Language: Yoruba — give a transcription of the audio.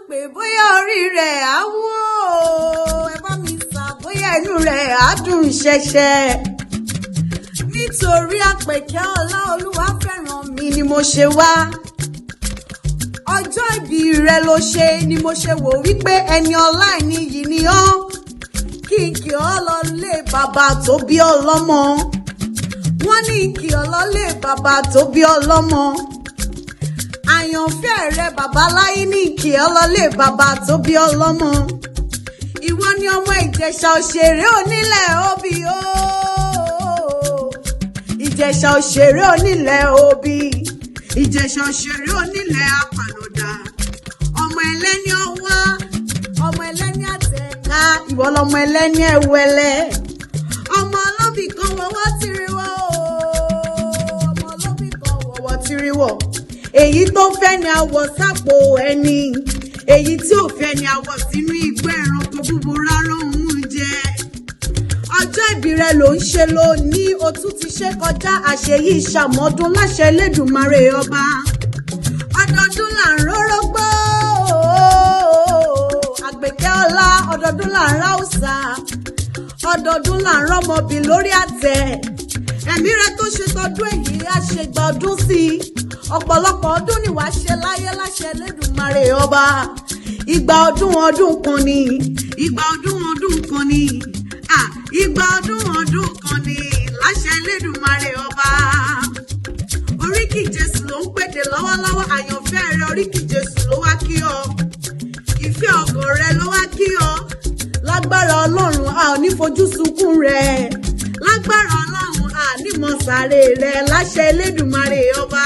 pè bóyá orí rẹ̀ á wò ẹ bá mi sà bóyá inú rẹ̀ á dùn ṣẹ̀ṣẹ̀. Nítorí àpèkẹ́ ọlá olúwa fẹ́ràn mi ni mo ṣe wá. Ọjọ́ ìbí rẹ ló ṣe ni mo ṣe wò wípé ẹni ọlá ẹni yìí ni ọ́. Kí n kì ọ́ lọ lé bàbá tó bí ọlọ́mọ. Wọ́n ní kí ọ lọ lé bàbá tó bí ọlọ́mọ. Àyànfẹ́ rẹ bàbá láyé ní kí ọ lọ lé bàbá tó bí ọlọ́mọ. Ìwọ ni ọmọ Ìjẹ̀ṣà òṣèré onílẹ̀ Obì o. Ìjẹ̀ṣà òṣèré onílẹ̀ Obì. Ìjẹ̀ṣà òṣèré onílẹ̀ Apànàdà. Ọmọ ẹlẹ́ni ọwá, ọmọ ẹlẹ́ni àtẹ̀ká, ìwọ lọmọ ẹlẹ́ni ẹ̀wẹ̀lẹ̀. Ọmọ olóbì kan wọ́wọ́ tìrìwọ̀ o. Ọmọ olóbì kan wọ́wọ́ tìrìwọ̀. Èyí tó fẹ́ ni àwọ̀ sápò ẹni. Èyí tí ò fẹ́ ni àwọ̀ sínú igbó ẹranko búburú rárá òun jẹ. Ọjọ́ ìbí rẹ ló ń ṣe lónìí, o tún ti ṣe kọjá àṣeyí ìṣàmọ́dún láṣẹ Elédùmarè ọba. Ọdọọdún là ń rórógbó. Àgbèkẹ́ ọlá ọdọọdún là ń ráùsà. Ọdọọdún là ń rọ́mọbì lórí àtẹ. Ẹ̀mí rẹ tó ṣe tọdún èyí á ṣe gba ọdún sí i. Ọ̀pọ̀lọpọ̀ ọdún ni wàá ṣe láyé láṣẹ Elédùmarè ọba. Ìgbà ọdún ọdún kan ni. Ìgbà ọdún ọdún kan ni. Ìgbà ọdún ọdún kan ni láṣẹ Elédùmarè ọba. Oríkì Jésù ló ń pèdè lọ́wọ́lọ́wọ́. Àyànfẹ́ rẹ Oríkì Jésù ló wá kí ọ. Ìfẹ́ ọkàn rẹ ló wá kí ọ. Lágbára Ọlọ́run a ò ní fojú sunkún rẹ. Lágbára Ọlọ́run a ní mọ̀ sáré rẹ láṣẹ Elédùmarè ọba.